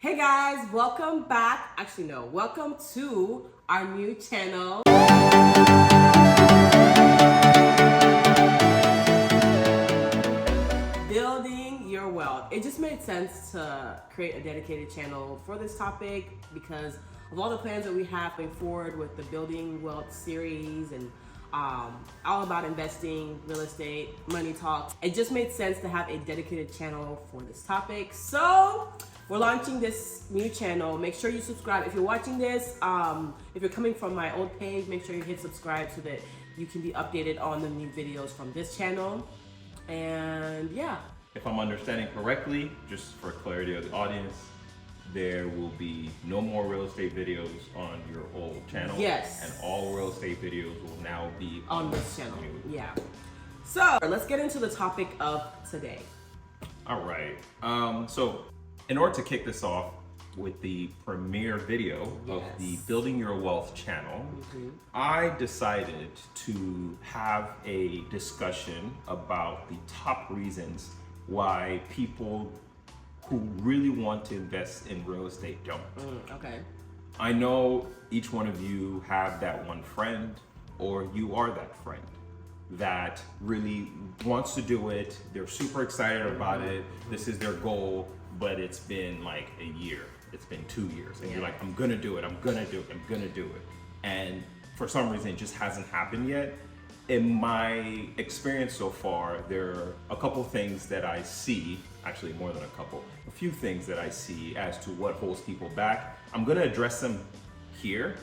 Hey guys, welcome back. Actually, no, welcome to our new channel. Building your wealth. It just made sense to create a dedicated channel for this topic because of all the plans that we have going forward with the Building Wealth series and all about investing, real estate, money talks. It just made sense to have a dedicated channel for this topic. So we're launching this new channel. Make sure you subscribe. If you're watching this, if you're coming from my old page, make sure you hit subscribe so that you can be updated on the new videos from this channel. And yeah. If I'm understanding correctly, just for clarity of the audience, there will be no more real estate videos on your old channel. Yes. And all real estate videos will now be on this channel. Yeah. So let's get into the topic of today. All right. So in order to kick this off with the premiere video of the Building Your Wealth channel, I decided to have a discussion about the top reasons why people who really want to invest in real estate don't. Okay. I know each one of you have that one friend, or you are that friend that really wants to do it. They're super excited about it. This is their goal, but it's been like a year. It's been 2 years. And you're like, I'm gonna do it, I'm gonna do it, I'm gonna do it. And for some reason, it just hasn't happened yet. In my experience so far, there are a couple things that I see, actually more than a few things that I see as to what holds people back. I'm gonna address them here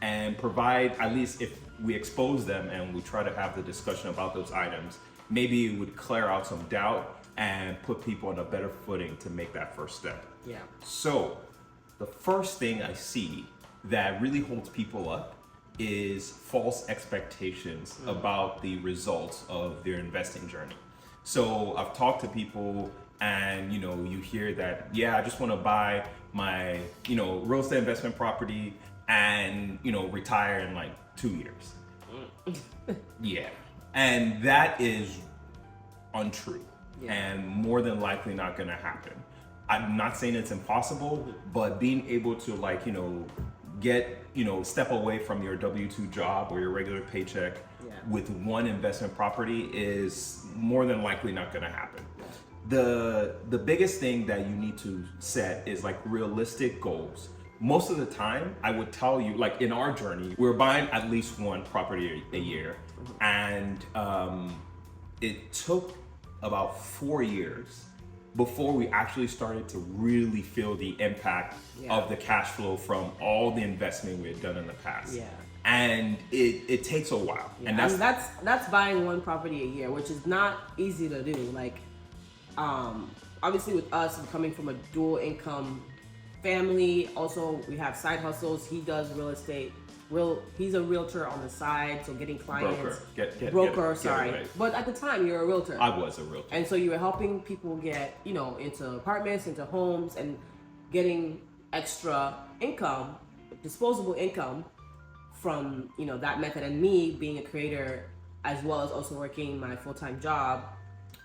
and provide, at least if we expose them and we try to have the discussion about those items, maybe it would clear out some doubt and put people on a better footing to make that first step. Yeah. So the first thing I see that really holds people up is false expectations about the results of their investing journey. So I've talked to people and you hear that, yeah, I just want to buy my real estate investment property and retire in like 2 years. Yeah. And that is untrue and more than likely not going to happen. I'm not saying it's impossible, but being able to get step away from your W-2 job or your regular paycheck with one investment property is more than likely not going to happen. The biggest thing that you need to set is like realistic goals. Most of the time, I would tell you, like in our journey, we're buying at least one property a year, and it took about 4 years before we actually started to really feel the impact of the cash flow from all the investment we had done in the past. Yeah. And it takes a while. Yeah. And that's buying one property a year, which is not easy to do. Like, obviously with us coming from a dual income family, also we have side hustles. He does real estate. He's a realtor on the side, so getting clients. Broker. But at the time, you're a realtor. I was a realtor. And so you were helping people get, into apartments, into homes, and getting extra income, disposable income from, that method. And me being a creator, as well as also working my full-time job,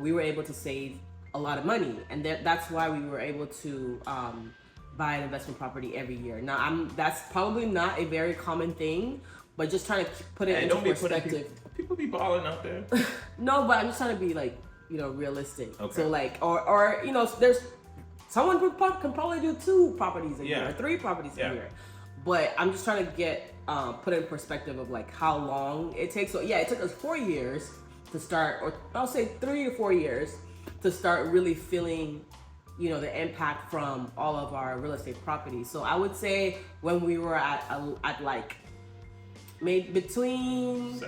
we were able to save a lot of money. And that's why we were able to buy an investment property every year. Now, that's probably not a very common thing, but just trying to put it into perspective. People be balling out there. No, but I'm just trying to be realistic. Okay. So or there's someone who can probably do 2 properties a year, or 3 properties a year. But I'm just trying to get put in perspective of how long it takes. So yeah, it took us 4 years to start, or I'll say 3 to 4 years to start really feeling the impact from all of our real estate properties. So I would say when we were at maybe between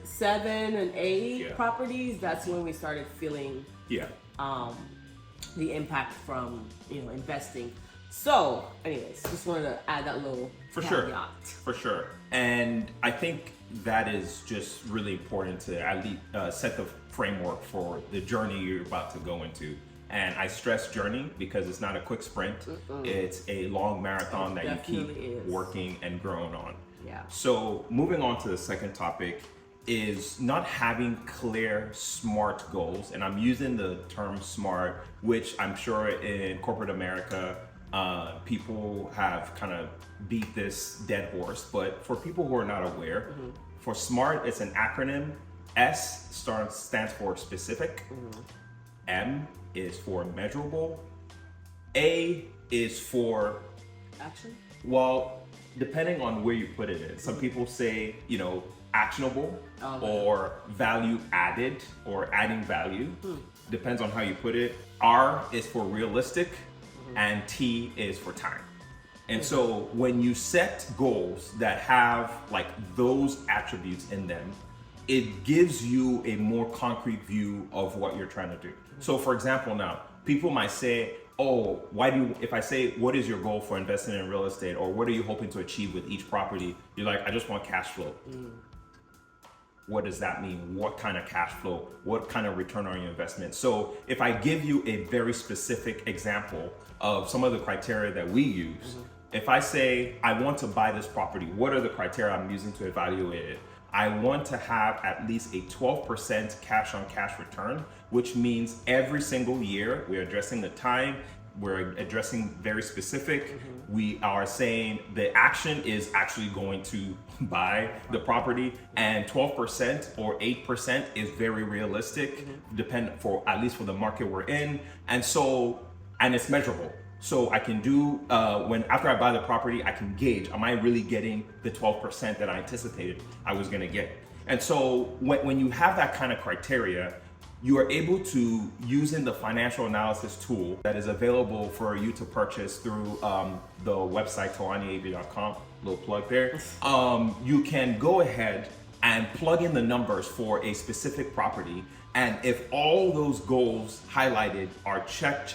7 and 8 properties, that's when we started feeling the impact from investing. So anyways, just wanted to add that little caveat. For sure. And I think that is just really important to at least set the framework for the journey you're about to go into. And I stress journey because it's not a quick sprint. It's a long marathon that you keep working and growing on. Yeah. So moving on to the second topic is not having clear, smart goals. And I'm using the term smart, which I'm sure in corporate America People have kind of beat this dead horse, but for people who are not aware, for SMART, it's an acronym. Stands for specific. M is for measurable. A is for action. Well, depending on where you put it in. Some people say, actionable or value added or adding value. Depends on how you put it. R is for realistic and T is for time. And so when you set goals that have like those attributes in them, it gives you a more concrete view of what you're trying to do. So for example, now people might say, oh, if I say, what is your goal for investing in real estate, or what are you hoping to achieve with each property? You're like, I just want cash flow. What does that mean? What kind of cash flow? What kind of return on your investment? So if I give you a very specific example of some of the criteria that we use, if I say, I want to buy this property, what are the criteria I'm using to evaluate it? I want to have at least a 12% cash on cash return, which means every single year we're addressing the time, we're addressing very specific. We are saying the action is actually going to buy the property, and 12% or 8% is very realistic, at least for the market we're in. And it's measurable. So I can do, after I buy the property, I can gauge, am I really getting the 12% that I anticipated I was gonna get? And so when you have that kind of criteria, you are able to, using the financial analysis tool that is available for you to purchase through the website, tawaniav.com, little plug there, you can go ahead and plug in the numbers for a specific property. And if all those goals highlighted are check,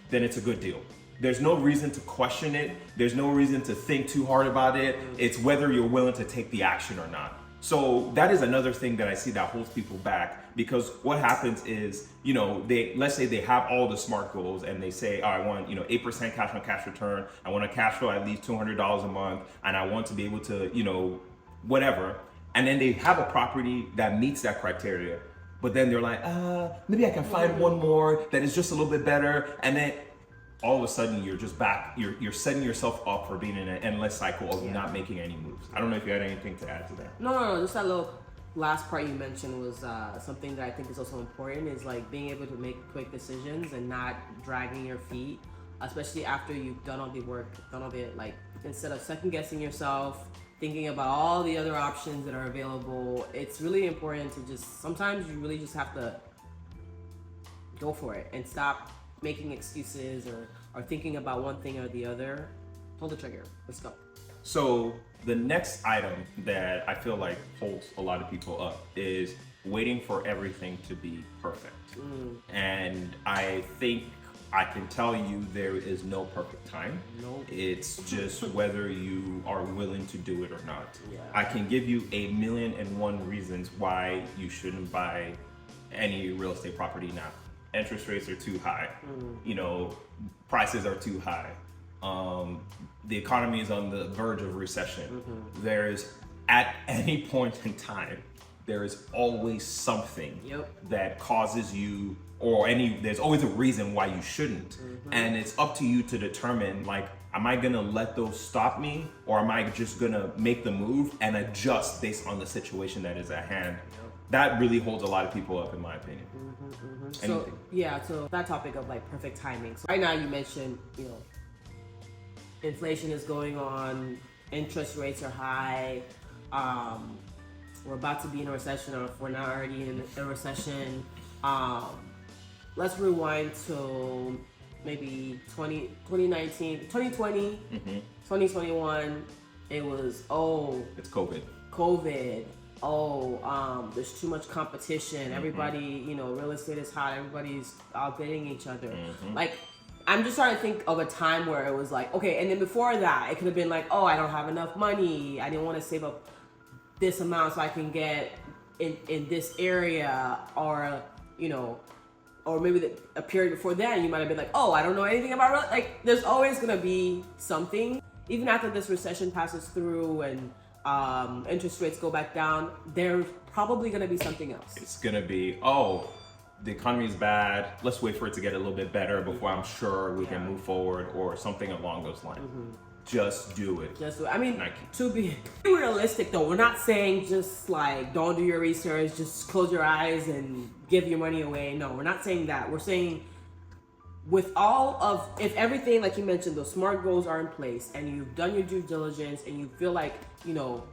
then it's a good deal. There's no reason to question it. There's no reason to think too hard about it. It's whether you're willing to take the action or not. So that is another thing that I see that holds people back, because what happens is, let's say they have all the SMART goals and they say, oh, I want, 8% cash on cash return. I want a cash flow at least $200 a month. And I want to be able to, whatever. And then they have a property that meets that criteria. But then they're like, maybe I can find one more that is just a little bit better. And then all of a sudden you're just back, you're setting yourself up for being in an endless cycle of not making any moves. I don't know if you had anything to add to that. No, just that little last part you mentioned was something that I think is also important, is like being able to make quick decisions and not dragging your feet, especially after you've done all the work, instead of second guessing yourself, thinking about all the other options that are available. It's really important to sometimes you really just have to go for it and stop making excuses or thinking about one thing or the other. Pull the trigger. Let's go. So the next item that I feel like holds a lot of people up is waiting for everything to be perfect. And I think I can tell you there is no perfect time. Nope. It's just whether you are willing to do it or not. Yeah. I can give you 1,000,001 reasons why you shouldn't buy any real estate property now. Interest rates are too high. Prices are too high. The economy is on the verge of recession. There's, at any point in time, there is always something that causes you, there's always a reason why you shouldn't. And it's up to you to determine, like, am I gonna let those stop me, or am I just gonna make the move and adjust based on the situation that is at hand? That really holds a lot of people up, in my opinion. So that topic of like perfect timing. So right now you mentioned, inflation is going on, interest rates are high, we're about to be in a recession, or if we're not already in a recession. Let's rewind to maybe 2019, 2020, 2021. It was, it's COVID. There's too much competition. Everybody, real estate is hot. Everybody's outbidding each other. Like, I'm just trying to think of a time where it was like, okay, and then before that, it could have been like, oh, I don't have enough money. I didn't want to save up this amount so I can get in this area, or, or maybe a period before then, you might have been like, oh, I don't know anything about real estate. Like, there's always going to be something. Even after this recession passes through and interest rates go back down, there's probably going to be something else. It's going to be, the economy is bad. Let's wait for it to get a little bit better before I'm sure we can move forward, or something along those lines. Just do it. Just do it. I mean, Nike. to be realistic though, we're not saying just like don't do your research, just close your eyes and give your money away. No, we're not saying that. We're saying with all of, if everything, like you mentioned, those SMART goals are in place and you've done your due diligence and you feel like, you know,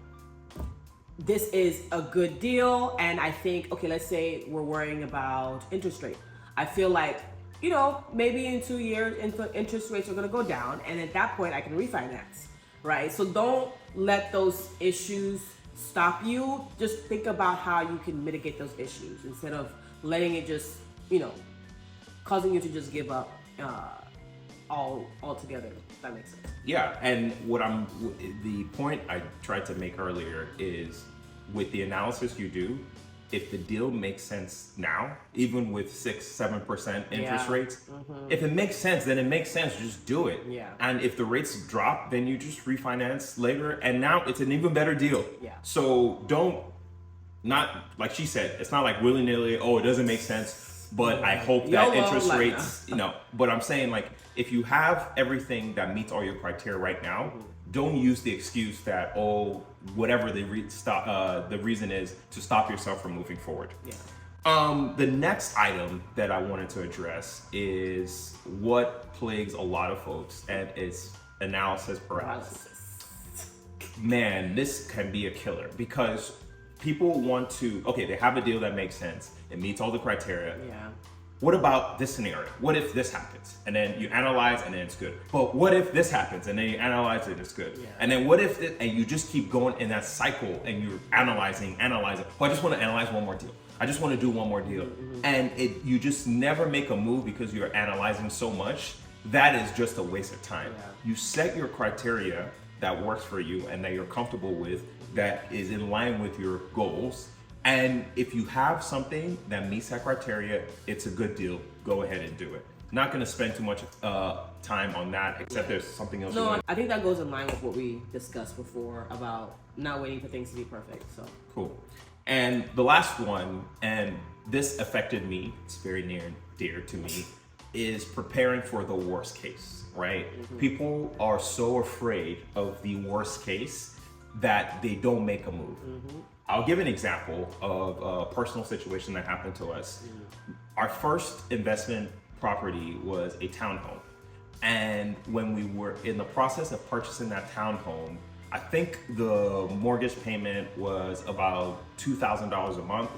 this is a good deal, and I think, okay, let's say we're worrying about interest rate. I feel like, you know, maybe in 2 years, interest rates are gonna go down, and at that point I can refinance, right? So don't let those issues stop you. Just think about how you can mitigate those issues instead of letting it just, you know, causing you to just give up altogether, if that makes sense. Yeah, and the point I tried to make earlier is, with the analysis you do, if the deal makes sense now, even with 6-7% interest rates, if it makes sense, then it makes sense. Just do it. Yeah. And if the rates drop, then you just refinance later, and now it's an even better deal. Yeah. So not like she said, it's not like willy-nilly, oh, it doesn't make sense, but I hope that interest rates, you know. But I'm saying, like, if you have everything that meets all your criteria right now, don't use the excuse that, oh, whatever the reason is, to stop yourself from moving forward. Yeah. The next item that I wanted to address is what plagues a lot of folks, and it's analysis paralysis. Man, this can be a killer, because people want to, okay, they have a deal that makes sense, it meets all the criteria. Yeah. What about this scenario? What if this happens? And then you analyze, and then it's good. But what if this happens? And then you analyze it, it's good. Yeah. And then what if and you just keep going in that cycle, and you're analyzing. Oh, I just want to analyze one more deal. I just want to do one more deal. And you just never make a move because you're analyzing so much. That is just a waste of time. Yeah. You set your criteria that works for you and that you're comfortable with, that is in line with your goals. And if you have something that meets that criteria, it's a good deal. Go ahead and do it. Not going to spend too much time on that, except there's something else. No, I think that goes in line with what we discussed before about not waiting for things to be perfect. So cool. And the last one, and this affected me, it's very near and dear to me, is preparing for the worst case, right? People are so afraid of the worst case that they don't make a move. I'll give an example of a personal situation that happened to us. Our first investment property was a townhome. And when we were in the process of purchasing that townhome, I think the mortgage payment was about $2,000 a month.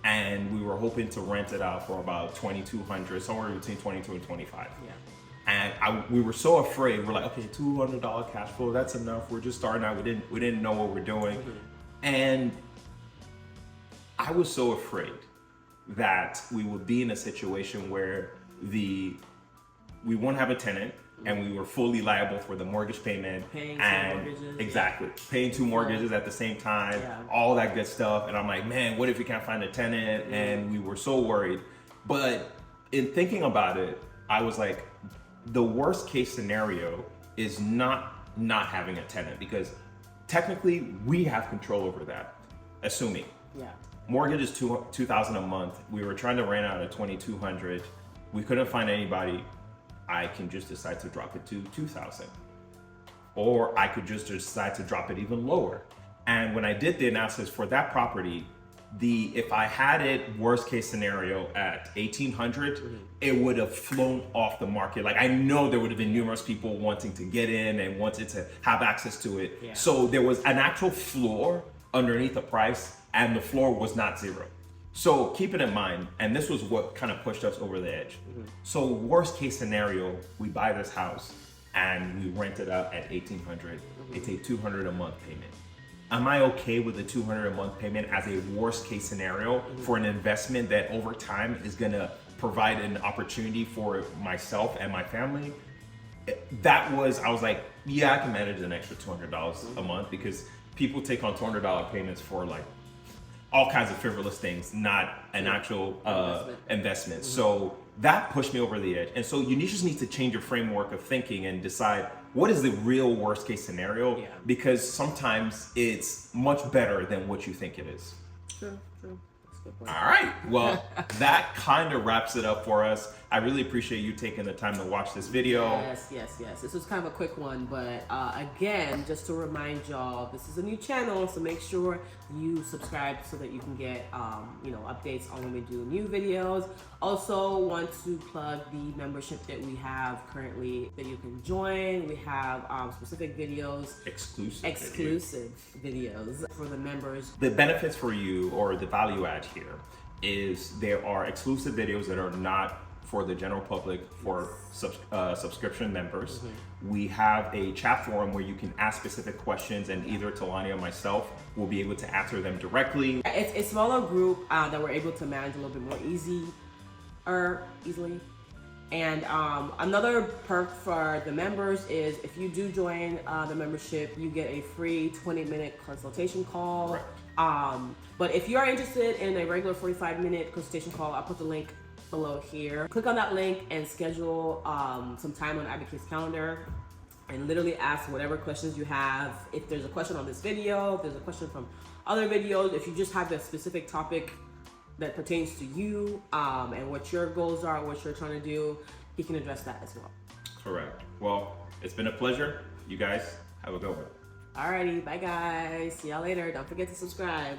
And we were hoping to rent it out for about $2,200, somewhere between $2,200 and $2,500. Yeah. And we were so afraid. We're like, okay, $200 cash flow, that's enough. We're just starting out. We didn't know what we're doing. And I was so afraid that we would be in a situation where we won't have a tenant, and we were fully liable for the mortgage payment, paying two mortgages at the same time, all that good stuff. And I'm like, man, what if we can't find a tenant? And we were so worried. But in thinking about it, I was like, the worst case scenario is not having a tenant, because technically we have control over that, assuming. Yeah. Mortgage is $2,000 a month. We were trying to rent out at $2,200. We couldn't find anybody. I can just decide to drop it to $2,000, or I could just decide to drop it even lower. And when I did the analysis for that property, if I had it worst case scenario at $1,800, it would have flown off the market. Like, I know there would have been numerous people wanting to get in and wanted to have access to it. Yeah. So there was an actual floor underneath the price, and the floor was not zero. So keep it in mind, and this was what kind of pushed us over the edge. So worst case scenario, we buy this house and we rent it out at $1,800. It's a $200 a month payment. Am I okay with the $200 a month payment as a worst case scenario for an investment that over time is gonna provide an opportunity for myself and my family? I was like, yeah, I can manage an extra $200 a month, because people take on $200 payments for like all kinds of frivolous things, not an actual investment. So that pushed me over the edge. And so you just need to change your framework of thinking and decide, what is the real worst case scenario? Yeah. Because sometimes it's much better than what you think it is. True. That's good point. All right. Well, that kind of wraps it up for us. I really appreciate you taking the time to watch this video. Yes. This was kind of a quick one, but again, just to remind y'all, this is a new channel, so make sure you subscribe so that you can get updates on when we do new videos. Also, want to plug the membership that we have currently that you can join. We have specific videos, exclusive videos for the members. The benefits for you, or the value add here, is there are exclusive videos that are not for the general public, for subscription members. We have a chat forum where you can ask specific questions, and either Talani or myself will be able to answer them directly. It's a smaller group that we're able to manage a little bit more easily. And another perk for the members is if you do join the membership, you get a free 20-minute consultation call. Right. But if you are interested in a regular 45-minute consultation call, I'll put the link below here. Click on that link and schedule some time on Advocate's calendar and literally ask whatever questions you have. If there's a question on this video, if there's a question from other videos, if you just have a specific topic that pertains to you and what your goals are, what you're trying to do, he can address that as well. Correct. Well, it's been a pleasure. You guys have a good one. Alrighty, bye guys. See y'all later. Don't forget to subscribe.